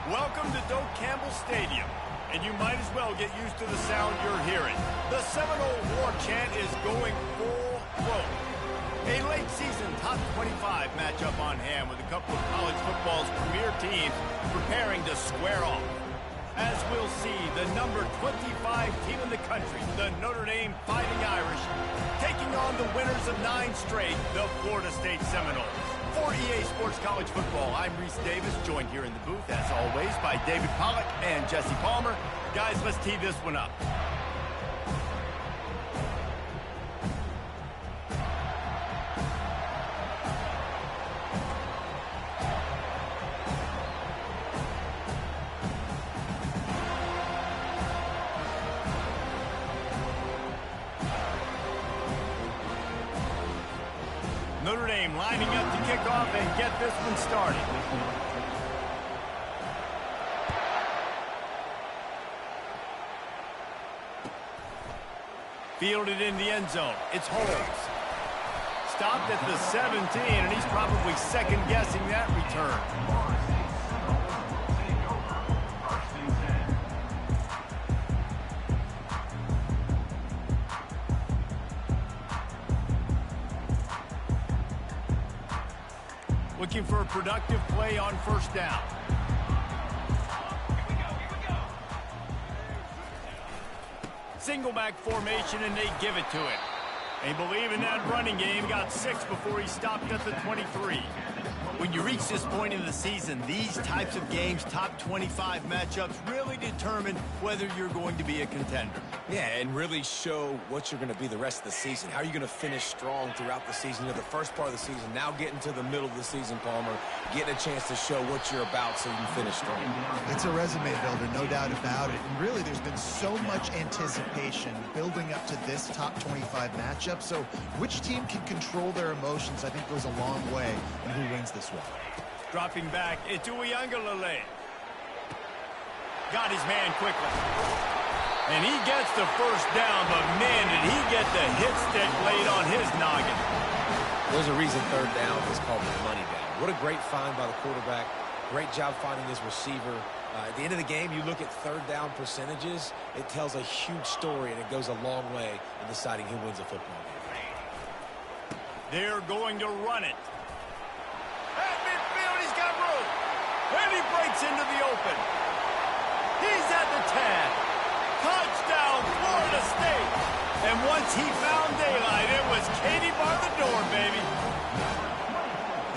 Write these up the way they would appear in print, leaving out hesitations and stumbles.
Welcome to Doak Campbell Stadium, and you might as well get used to the sound you're hearing. The Seminole War chant is going full throat. A late season top 25 matchup on hand with a couple of college football's premier teams preparing to square off. As we'll see, the number 25 team in the country, the Notre Dame Fighting Irish, taking on the winners of 9 straight, the Florida State Seminoles. For EA Sports College Football, I'm Reese Davis, joined here in the booth, as always, by David Pollack and Jesse Palmer. Guys, let's tee this one up. Notre Dame lining up to kick off and get this one started. Fielded in the end zone. It's Holmes. Stopped at the 17, and he's probably second-guessing that return. Looking for a productive play on first down. Single back formation, and they give it to him. They believe in that running game. Got 6 before he stopped at the 23. When you reach this point in the season, these types of games, top 25 matchups, really determine whether you're going to be a contender. Yeah, and really show what you're going to be the rest of the season. How are you going to finish strong throughout the season? You know, the first part of the season, now getting to the middle of the season, Palmer, getting a chance to show what you're about so you can finish strong. It's a resume builder, no doubt about it. And really, there's been so much anticipation building up to this top 25 matchup. So which team can control their emotions, I think, goes a long way in who wins this one. Dropping back, it's Uiagalelei. Got his man quickly. And he gets the first down, but man, did he get the hit stick laid on his noggin. There's a reason third down is called the money down. What a great find by the quarterback. Great job finding his receiver. At the end of the game, you look at third down percentages, it tells a huge story, and it goes a long way in deciding who wins a football game. They're going to run it. At midfield, he's got room. And he breaks into the open. He's at the 10. Touchdown, Florida State. And once he found daylight, it was Katie bar the door, baby.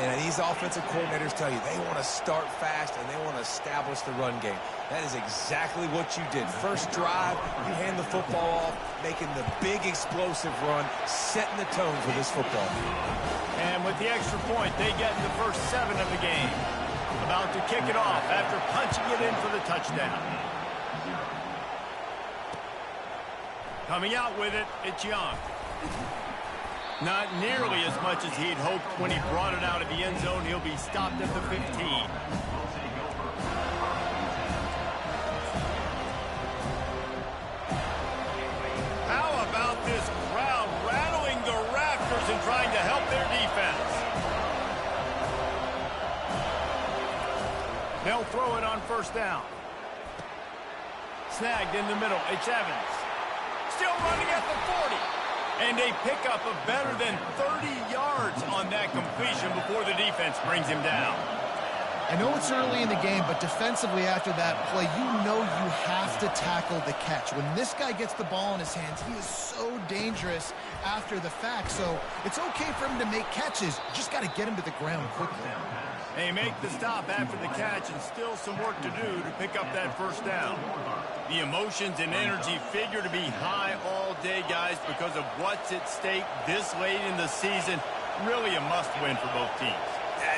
And these offensive coordinators tell you they want to start fast and they want to establish the run game. That is exactly what you did. First drive, you hand the football off, making the big explosive run, setting the tone for this football game. And with the extra point, they get in the first 7 of the game. About to kick it off after punching it in for the touchdown. Coming out with it, it's Young. Not nearly as much as he'd hoped when he brought it out of the end zone. He'll be stopped at the 15. How about this crowd rattling the rafters and trying to help their defense? They'll throw it on first down. Snagged in the middle, it's Evans. Still running at the 40. And they pick up a better than 30 yards on that completion before the defense brings him down. I know it's early in the game, but defensively after that play, you know you have to tackle the catch. When this guy gets the ball in his hands, he is so dangerous after the fact. So it's okay for him to make catches. You just got to get him to the ground quickly. They make the stop after the catch, and still some work to do to pick up that first down. The emotions and energy figure to be high all day, guys, because of what's at stake this late in the season. Really a must-win for both teams.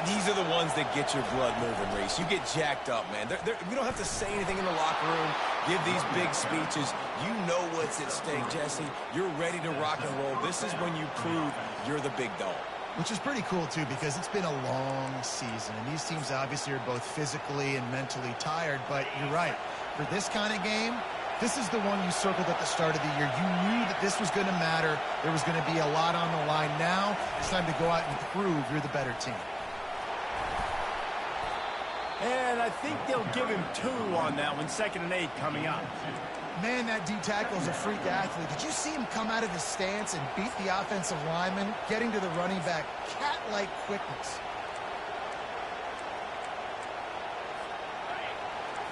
These are the ones that get your blood moving, Reese. You get jacked up, man. You don't have to say anything in the locker room, give these big speeches. You know what's at stake, Jesse. You're ready to rock and roll. This is when you prove you're the big dog. Which is pretty cool, too, because it's been a long season. And these teams obviously are both physically and mentally tired. But you're right. For this kind of game, this is the one you circled at the start of the year. You knew that this was going to matter. There was going to be a lot on the line. Now it's time to go out and prove you're the better team. And I think they'll give him 2 on that one, 2nd and 8 coming up. Man, that D tackle is a freak athlete. Did you see him come out of his stance and beat the offensive lineman, getting to the running back? Cat-like quickness.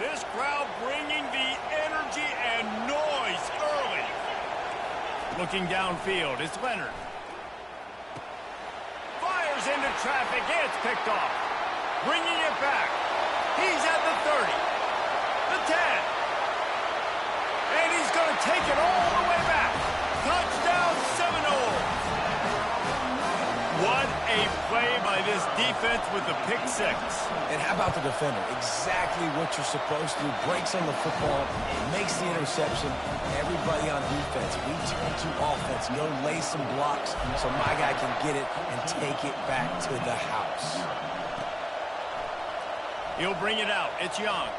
This crowd bringing the energy and noise early. Looking downfield, it's Leonard. Fires into traffic, it's picked off. Bringing it back. He's at the 30, the 10. And he's going to take it all the way back. Touchdown Seminole. What a play by this defense with the pick 6. And how about the defender? Exactly what you're supposed to do. Breaks on the football, makes the interception. Everybody on defense, we turn to offense. Go lay some blocks so my guy can get it and take it back to the house. He'll bring it out. It's Young.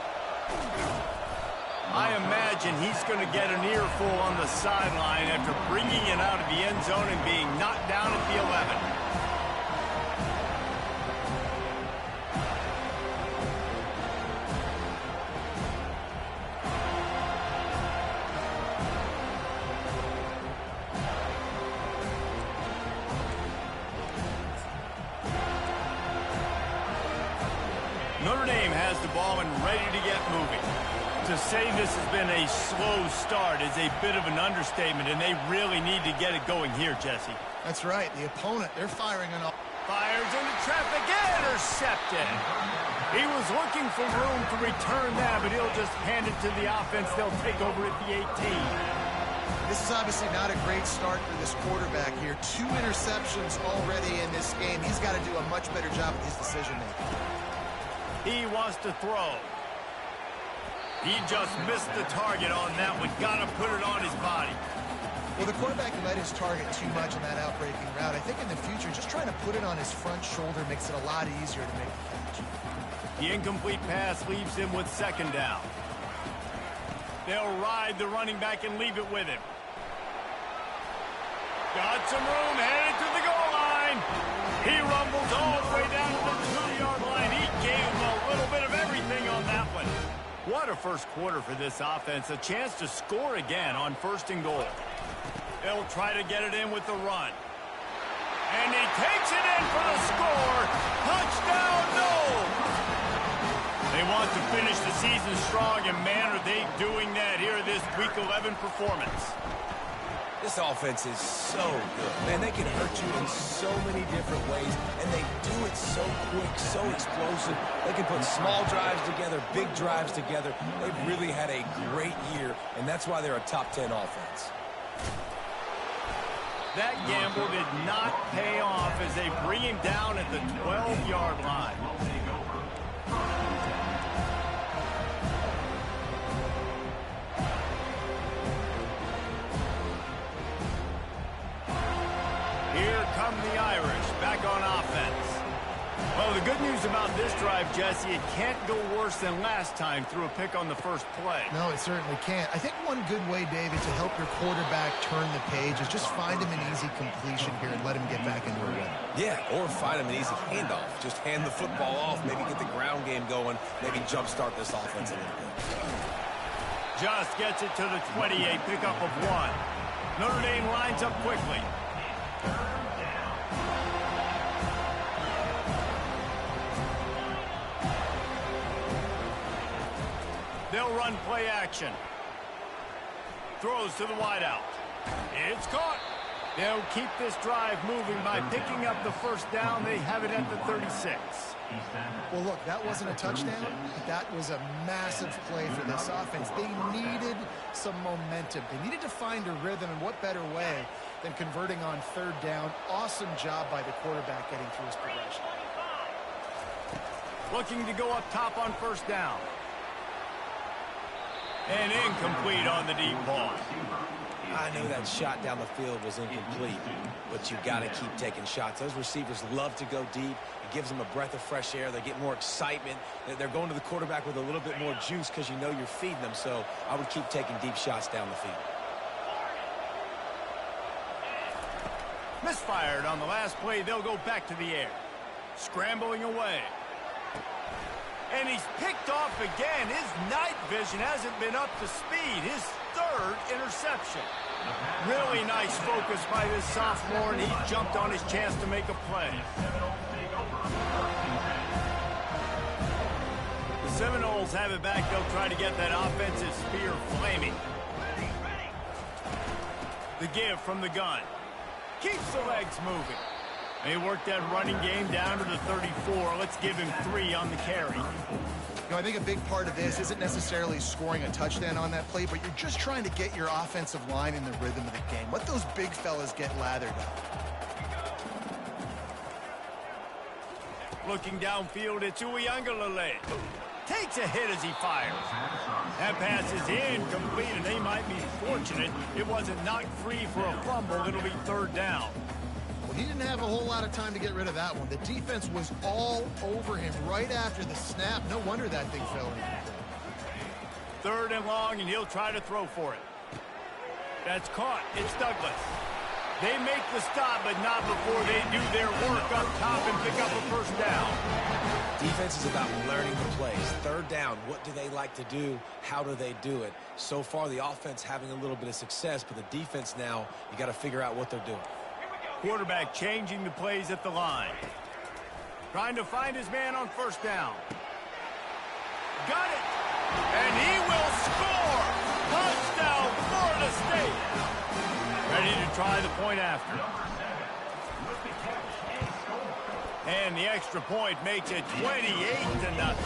I imagine he's going to get an earful on the sideline after bringing it out of the end zone and being knocked down at the 11. Notre Dame has the ball and ready to get moving. To say this has been a slow start is a bit of an understatement, and they really need to get it going here, Jesse. That's right. The opponent, they're firing on all. Fires into traffic, intercepted. He was looking for room to return that, but he'll just hand it to the offense. They'll take over at the 18. This is obviously not a great start for this quarterback here. 2 interceptions already in this game. He's got to do a much better job with his decision-making. He wants to throw. He just missed the target on that one. Got to put it on his body. Well, the quarterback let his target too much on that outbreaking route. I think in the future, just trying to put it on his front shoulder makes it a lot easier to make the catch. The incomplete pass leaves him with 2nd down. They'll ride the running back and leave it with him. Got some room, headed to the goal line. He rumbles all the way down to the 2-yard line. He gave him a little bit of everything on that one. What a first quarter for this offense. A chance to score again on 1st and goal. They'll try to get it in with the run. And he takes it in for the score. Touchdown, no! They want to finish the season strong, and man, are they doing that here in this Week 11 performance. This offense is so good. Man, they can hurt you in so many different ways, and they do it so quick, so explosive. They can put small drives together, big drives together. They've really had a great year, and that's why they're a top 10 offense. That gamble did not pay off as they bring him down at the 12-yard line. Here come the Irish back on offense. Well, the good news about this drive, Jesse, it can't go worse than last time through a pick on the first play. No, it certainly can't. I think one good way, David, to help your quarterback turn the page is just find him an easy completion here and let him get back into a rhythm. Yeah, or find him an easy handoff. Just hand the football off, maybe get the ground game going, maybe jumpstart this offense a little bit. Just gets it to the 28, pickup of 1. Notre Dame lines up quickly. They'll run play action. Throws to the wideout. It's caught. They'll keep this drive moving by picking up the 1st down. They have it at the 36. Well, look, that wasn't a touchdown, but that was a massive play for this offense. They needed some momentum. They needed to find a rhythm, and what better way than converting on 3rd down. Awesome job by the quarterback getting through his progression. Looking to go up top on 1st down. And incomplete on the deep ball. I know that shot down the field was incomplete, but you got to keep taking shots. Those receivers love to go deep. It gives them a breath of fresh air. They get more excitement. They're going to the quarterback with a little bit more juice because you know you're feeding them. So I would keep taking deep shots down the field. Misfired on the last play. They'll go back to the air. Scrambling away. And he's picked off again. His night vision hasn't been up to speed. His third interception. Really nice focus by this sophomore, and he jumped on his chance to make a play. The Seminoles have it back. They'll try to get that offensive spear flaming. The give from the gun. Keeps the legs moving. They work that running game down to the 34. Let's give him 3 on the carry. You know, I think a big part of this isn't necessarily scoring a touchdown on that play, but you're just trying to get your offensive line in the rhythm of the game. Let those big fellas get lathered up. Looking downfield, it's Uyunglele. Takes a hit as he fires. That pass is incomplete, and they might be fortunate it wasn't knocked free for a fumble. It'll be 3rd down. Well, he didn't have a whole lot of time to get rid of that one. The defense was all over him right after the snap. No wonder that thing fell in. 3rd and long, and he'll try to throw for it. That's caught. It's Douglas. They make the stop, but not before they do their work up top and pick up a 1st down. Defense is about learning the plays. 3rd down, what do they like to do? How do they do it? So far, the offense having a little bit of success, but the defense now, you got to figure out what they're doing. Quarterback changing the plays at the line. Trying to find his man on 1st down. Got it! And he will score! Touchdown, Florida State! Ready to try the point after. And the extra point makes it 28-0.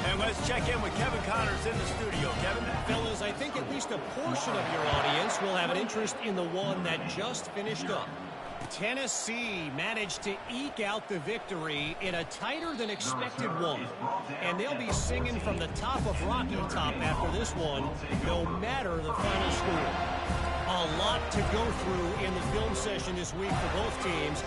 And let's check in with Kevin Connors in the studio. Kevin? Fellas, I think at least a portion of your audience will have an interest in the one that just finished up. Tennessee managed to eke out the victory in a tighter-than-expected one. And they'll be singing from the top of Rocky Top after this one, no matter the final score. A lot to go through in the film session this week for both teams.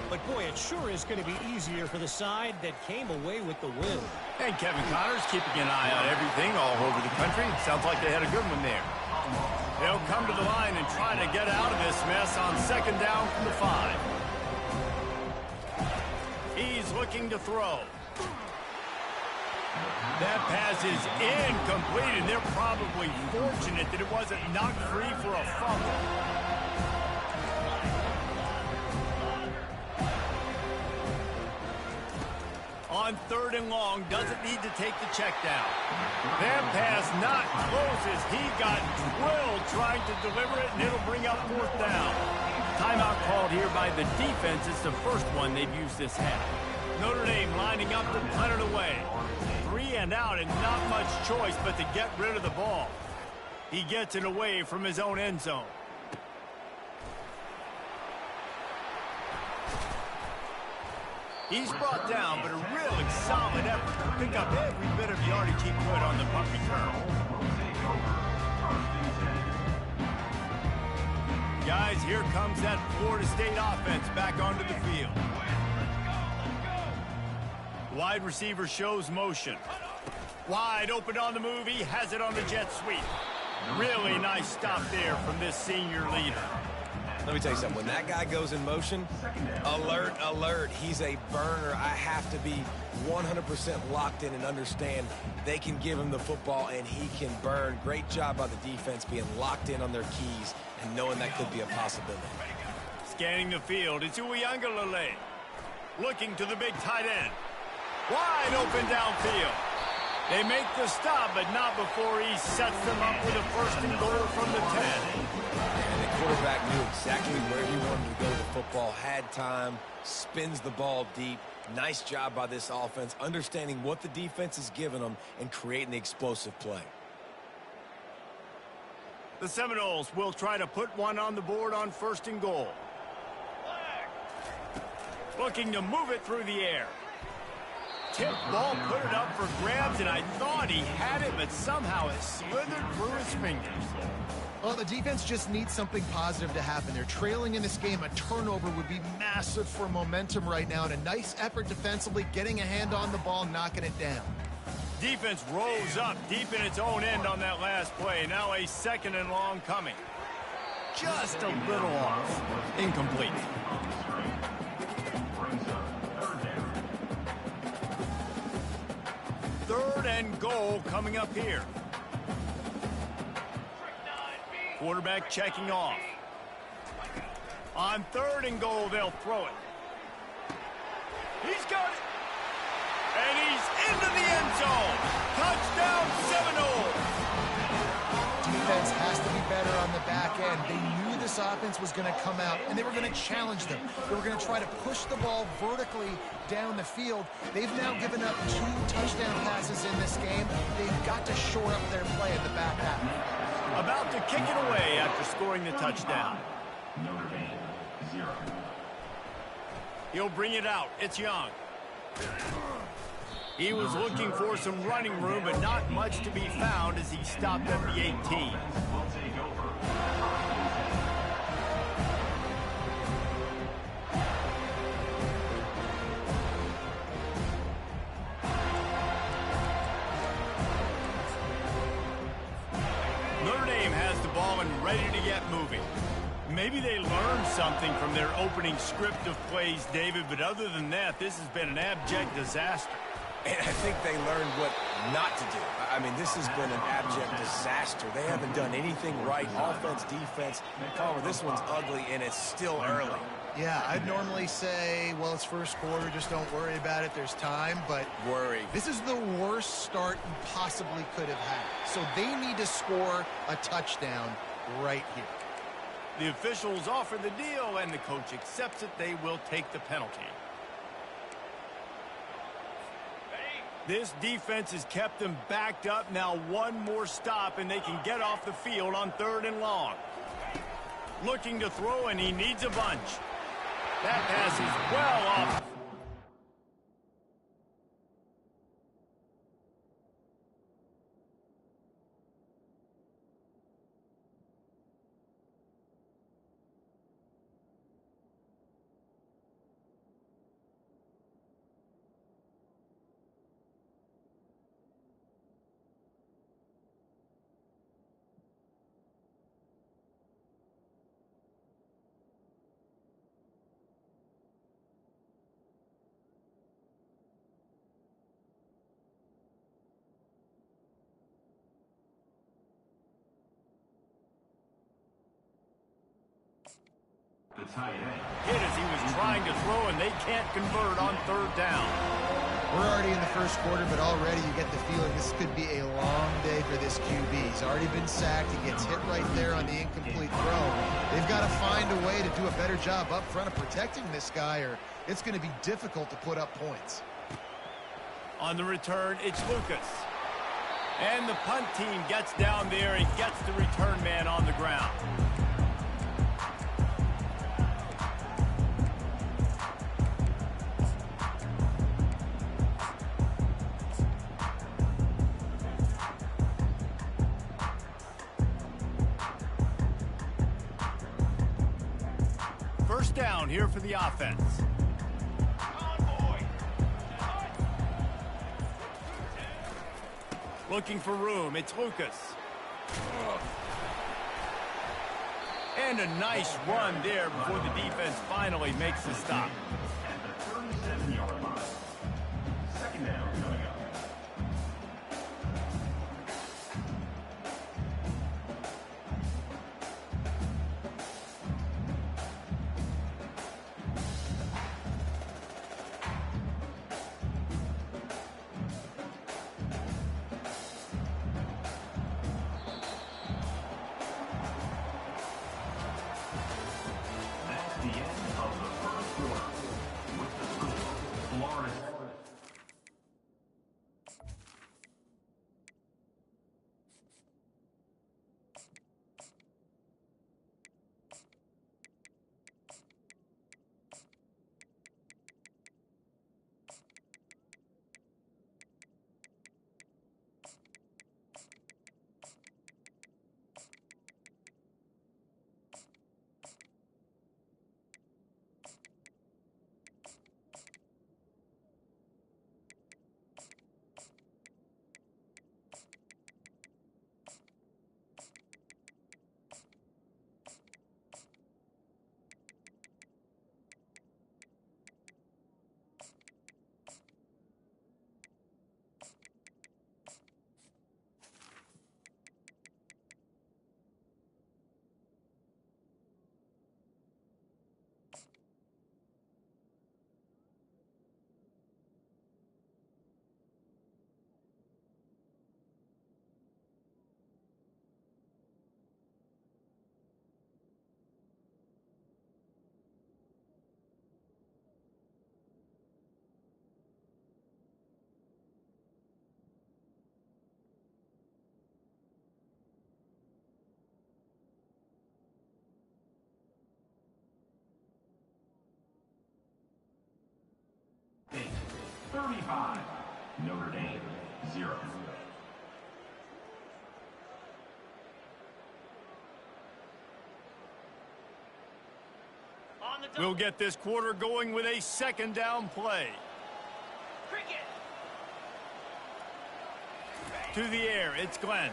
But, boy, it sure is going to be easier for the side that came away with the win. And Kevin Connors keeping an eye on everything all over the country. Sounds like they had a good one there. They'll come to the line and try to get out of this mess on 2nd down from the 5. He's looking to throw. That pass is incomplete, and they're probably fortunate that it wasn't knocked free for a fumble. On 3rd and long, doesn't need to take the check down. That pass not close as he got drilled trying to deliver it, and it'll bring up 4th down. Timeout called here by the defense. It's the first one they've used this half. Notre Dame lining up to punt it away. 3 and out, and not much choice but to get rid of the ball. He gets it away from his own end zone. He's brought down, but a really solid effort to pick up every bit of yardage he could on the punt return. Guys, here comes that Florida State offense back onto the field. Wide receiver shows motion. Wide open on the move. He has it on the jet sweep. Really nice stop there from this senior leader. Let me tell you something. When that guy goes in motion, alert, alert. He's a burner. I have to be 100% locked in and understand they can give him the football and he can burn. Great job by the defense being locked in on their keys and knowing that could be a possibility. Scanning the field, it's Uyunglele. Looking to the big tight end. Wide open downfield. They make the stop, but not before he sets them up with a 1st and goal from the 10. And the quarterback knew exactly where he wanted to go with the football, had time, spins the ball deep. Nice job by this offense, understanding what the defense is giving them and creating the explosive play. The Seminoles will try to put one on the board on 1st and goal. Looking to move it through the air. Tip ball, put it up for grabs, and I thought he had it, but somehow it slithered through his fingers. Well, the defense just needs something positive to happen. They're trailing in this game. A turnover would be massive for momentum right now, and a nice effort defensively, getting a hand on the ball, knocking it down. Defense rose up deep in its own end on that last play. Now a 2nd and long coming. Just a little off. Incomplete. 3rd and goal coming up here. Quarterback checking off. On 3rd and goal, they'll throw it. He's got it. And he's into the end zone. Touchdown, Seminole. Defense has to be better on the back end. They knew this offense was going to come out, and they were going to challenge them. They were going to try to push the ball vertically down the field. They've now given up 2 touchdown passes in this game. They've got to shore up their play in the back half. About to kick it away after scoring the touchdown. He'll bring it out. It's Young. He was looking for some running room, but not much to be found as he stopped at the 18. Notre Dame has the ball and ready to get moving. Maybe they learned something from their opening script of plays, David, but other than that, this has been an abject disaster. And I think they learned what not to do. I mean, this has been an abject disaster. They haven't done anything right. Offense, defense. Palmer, this one's ugly, and it's still early. Yeah, I'd normally say, well, it's first quarter, just don't worry about it, there's time, but Worry. This is the worst start you possibly could have had. So they need to score a touchdown right here. The officials offer the deal, and the coach accepts it. They will take the penalty. This defense has kept them backed up. Now one more stop, and they can get off the field on 3rd and long. Looking to throw, and he needs a bunch. That pass is well off. Hit as he was trying to throw, and they can't convert on 3rd down. We're already in the first quarter, but already you get the feeling this could be a long day for this QB. He's already been sacked. He gets hit right there on the incomplete throw. They've got to find a way to do a better job up front of protecting this guy, or it's going to be difficult to put up points. On the return, it's Lucas. And the punt team gets down there and gets the return man on the ground. First down here for the offense. Looking for room. It's Lucas. And a nice run there before the defense finally makes the stop. At the 37-yard line. Second down coming up. That's the end of the first quarter. With the score 35. Notre Dame, 0. We'll get this quarter going with a second down play. To the air, it's Glenn.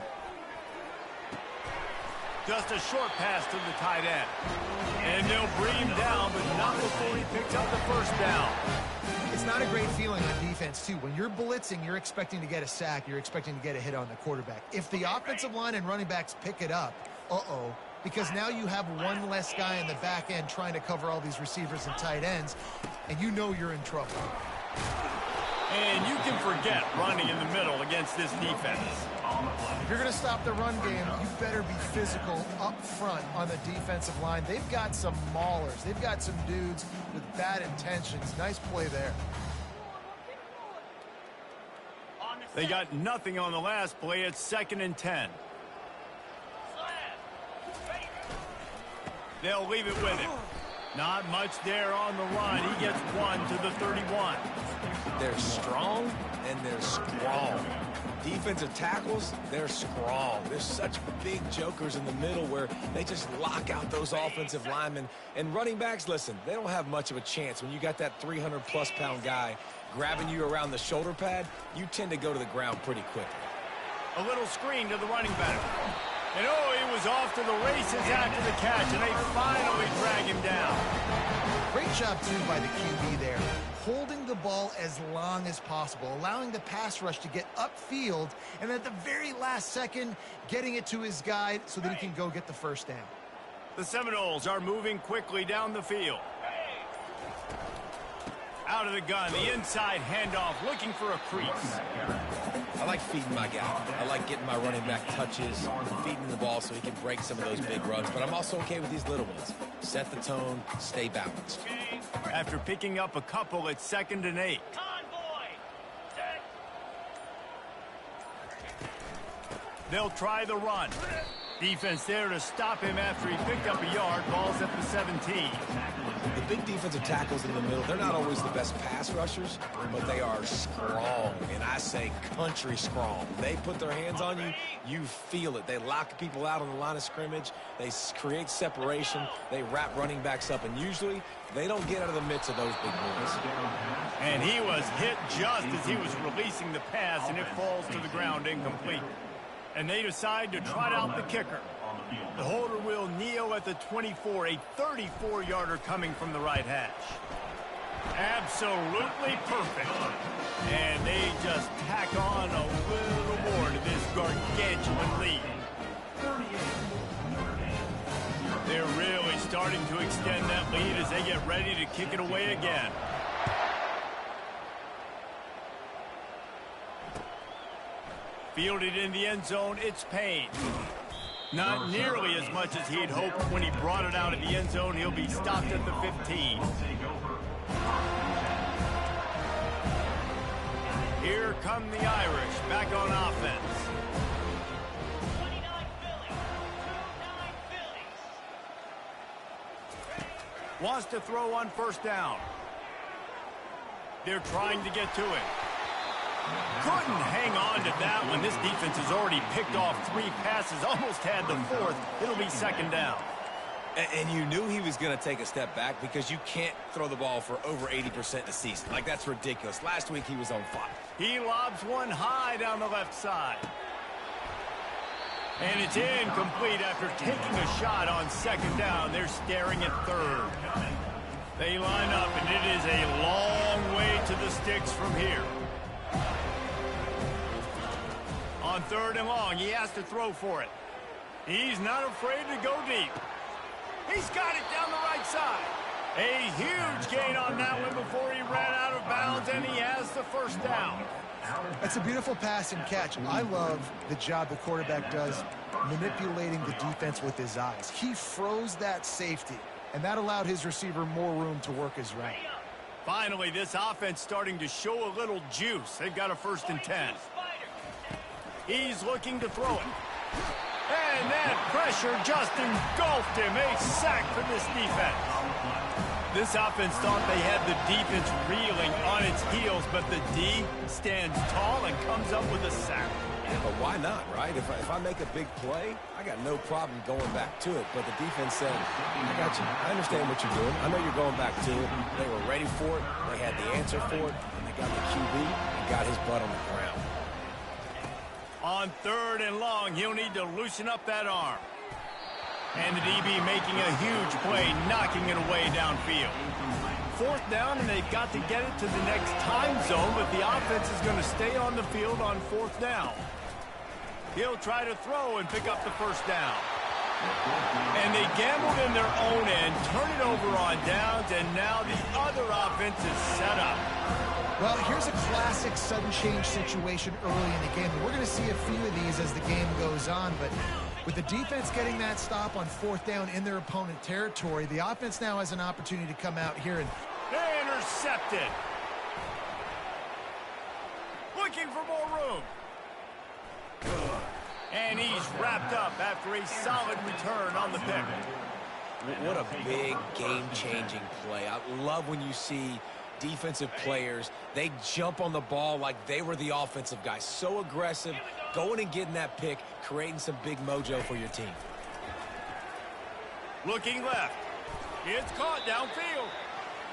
Just a short pass to the tight end. And they'll bring him down, but not before he picks up the first down. It's not a great feeling on defense, too. When you're blitzing, you're expecting to get a sack. You're expecting to get a hit on the quarterback. If the offensive line and running backs pick it up, because now you have one less guy in the back end trying to cover all these receivers and tight ends, and you know you're in trouble. And you can forget running in the middle against this defense. If you're going to stop the run game, you better be physical up front on the defensive line. They've got some maulers. They've got some dudes with bad intentions. Nice play there. They got nothing on the last play. It's 2nd and 10. They'll leave it with him. Not much there on the run. He gets one to the 31. They're strong and they're strong. Defensive tackles, they're strong. There's such big jokers in the middle where they just lock out those offensive linemen. And running backs, listen, they don't have much of a chance. When you got that 300-plus pound guy grabbing you around the shoulder pad, you tend to go to the ground pretty quickly. A little screen to the running back. And he was off to the races after the catch, and they finally drag him down. Great job, too, by the QB there. Holding the ball as long as possible, allowing the pass rush to get upfield, and at the very last second, getting it to his guy so that he can go get the first down. The Seminoles are moving quickly down the field. Out of the gun, the inside handoff, looking for a crease. I like feeding my guy. I like getting my running back touches, feeding the ball so he can break some of those big runs. But I'm also okay with these little ones. Set the tone, stay balanced. After picking up a couple, it's 2nd and 8. They'll try the run. Defense there to stop him after he picked up a yard. Ball's at the 17. The big defensive tackles in the middle, they're not always the best pass rushers, but they are strong, and I say country strong. They put their hands on you, you feel it. They lock people out on the line of scrimmage. They create separation. They wrap running backs up, and usually they don't get out of the midst of those big boys. And he was hit just as he was releasing the pass, and it falls to the ground incomplete. And they decide to trot out the kicker. The holder will kneel at the 24, a 34-yarder coming from the right hash. Absolutely perfect. And they just tack on a little more to this gargantuan lead. They're really starting to extend that lead as they get ready to kick it away again. Fielded in the end zone, it's Payne. Not nearly as much as he'd hoped when he brought it out of the end zone. He'll be stopped at the 15. Here come the Irish back on offense. Wants to throw on first down. They're trying to get to it. Couldn't hang on to that one. This defense has already picked off 3 passes, almost had the 4th. It'll be 2nd down. And you knew he was going to take a step back because you can't throw the ball for over 80% in a season. Like, that's ridiculous. Last week he was on fire. He lobs one high down the left side. And it's incomplete after taking a shot on 2nd down. They're staring at 3rd. They line up, and it is a long way to the sticks from here. On 3rd and long, he has to throw for it. He's not afraid to go deep. He's got it down the right side. A huge gain on that one before he ran out of bounds, and he has the first down. That's a beautiful pass and catch. I love the job the quarterback does manipulating the defense with his eyes. He froze that safety, and that allowed his receiver more room to work his route. Finally, this offense starting to show a little juice. They've got a 1st and 10. He's looking to throw it. And that pressure just engulfed him. A sack for this defense. This offense thought they had the defense reeling on its heels, but the D stands tall and comes up with a sack. Yeah, but why not, right? If I make a big play, I got no problem going back to it. But the defense said, I got you. I understand what you're doing. I know you're going back to it. They were ready for it. They had the answer for it. And they got the QB and got his butt on the ground. On 3rd and long, he'll need to loosen up that arm. And the DB making a huge play, knocking it away downfield. 4th down, and they've got to get it to the next time zone, but the offense is going to stay on the field on 4th down. He'll try to throw and pick up the 1st down. And they gambled in their own end, turn it over on downs, and now the other offense is set up. Well, here's a classic sudden change situation early in the game. We're going to see a few of these as the game goes on, but with the defense getting that stop on 4th down in their opponent territory, the offense now has an opportunity to come out here and... Intercepted. Looking for more room. And he's wrapped up after a solid return on the pick. What a big game-changing play. I love when you see defensive players, they jump on the ball like they were the offensive guys. So aggressive, going and getting that pick, creating some big mojo for your team. Looking left. It's caught downfield.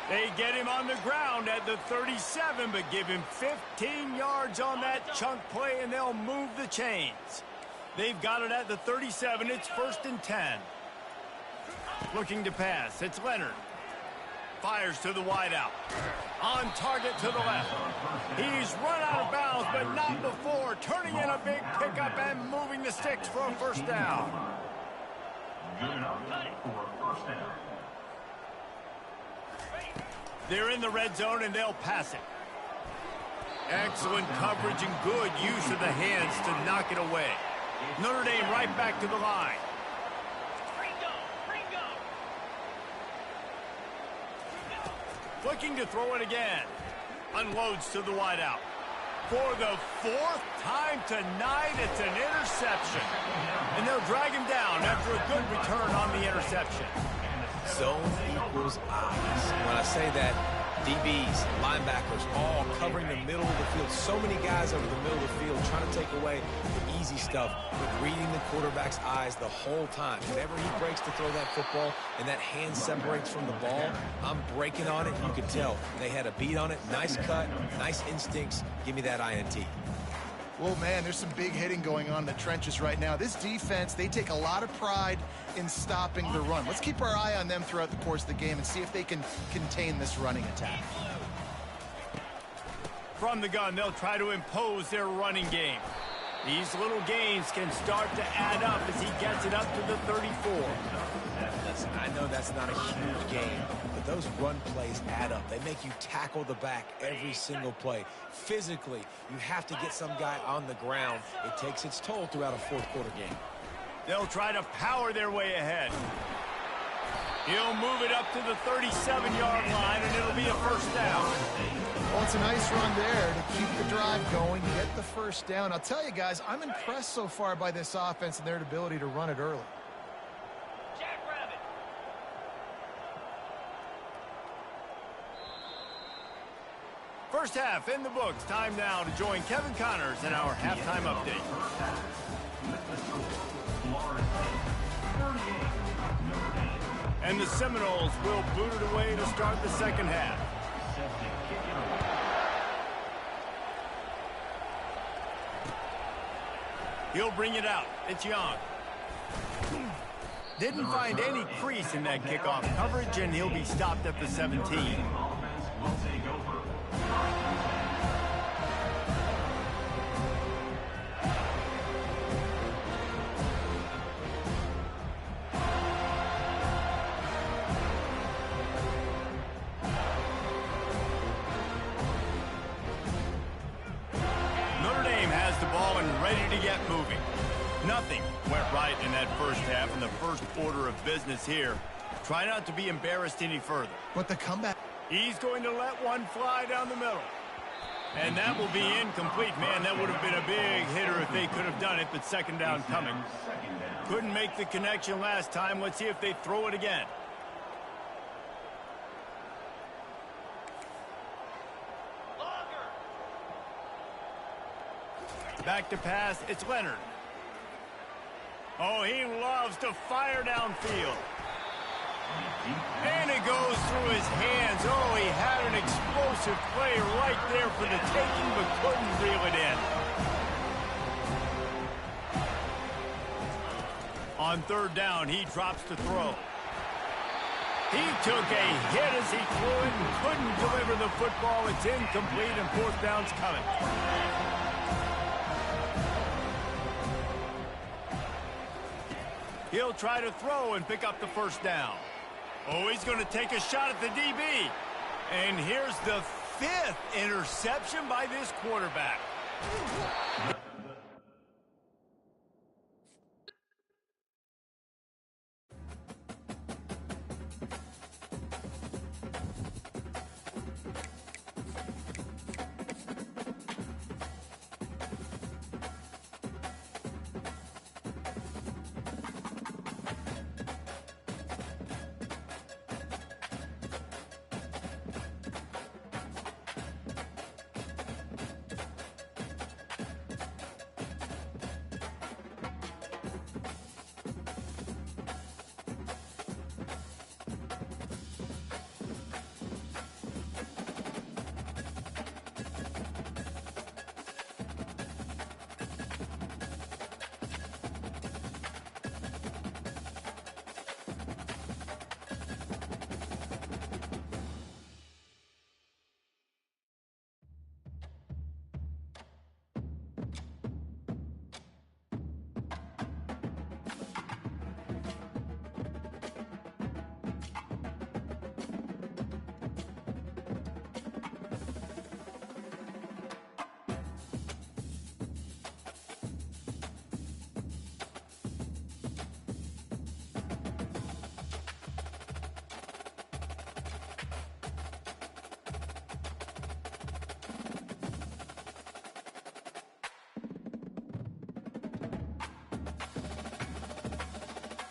They get him on the ground at the 37, but give him 15 yards on that chunk play, and they'll move the chains. They've got it at the 37. It's 1st and 10. Looking to pass. It's Leonard. Fires to the wideout. On target to the left. He's run out of bounds, but not before. Turning in a big pickup and moving the sticks for a 1st down. Good enough for a 1st down. They're in the red zone, and they'll pass it. Excellent coverage and good use of the hands to knock it away. Notre Dame right back to the line. Looking to throw it again. Unloads to the wideout. For the 4th time tonight, it's an interception. And they'll drag him down after a good return on the interception. Zone equals eyes. When I say that, DBs, linebackers, all covering the middle of the field. So many guys over the middle of the field trying to take away the easy stuff, but reading the quarterback's eyes the whole time. Whenever he breaks to throw that football and that hand separates from the ball, I'm breaking on it. You can tell they had a beat on it. Nice cut, nice instincts. Give me that INT. Well, man, there's some big hitting going on in the trenches right now. This defense, they take a lot of pride in stopping the run. Let's keep our eye on them throughout the course of the game and see if they can contain this running attack. From the gun, they'll try to impose their running game. These little gains can start to add up as he gets it up to the 34. Listen, I know that's not a huge game, but those run plays add up. They make you tackle the back every single play. Physically, you have to get some guy on the ground. It takes its toll throughout a 4th quarter game. They'll try to power their way ahead. He'll move it up to the 37-yard line, and it'll be a 1st down. Well, it's a nice run there to keep the drive going, get the 1st down. I'll tell you guys, I'm impressed so far by this offense and their ability to run it early. First half in the books. Time now to join Kevin Connors in our halftime update. And the Seminoles will boot it away to start the 2nd half. He'll bring it out. It's Young. Didn't find any crease in that kickoff coverage, and he'll be stopped at the 17. Notre Dame has the ball and ready to get moving. Nothing went right in that 1st half in the first order of business here. Try not to be embarrassed any further. But the comeback... He's going to let one fly down the middle. And that will be incomplete. Man, that would have been a big hitter if they could have done it, but 2nd down coming. Couldn't make the connection last time. Let's see if they throw it again. Back to pass, it's Leonard. Oh, he loves to fire downfield. And it goes through his hands. Oh, he had an explosive play right there for the taking, but couldn't reel it in. On third down, he drops to throw. He took a hit as he threw it and couldn't deliver the football. It's incomplete and fourth down's coming. He'll try to throw and pick up the first down. Oh, he's going to take a shot at the DB. And here's the 5th interception by this quarterback.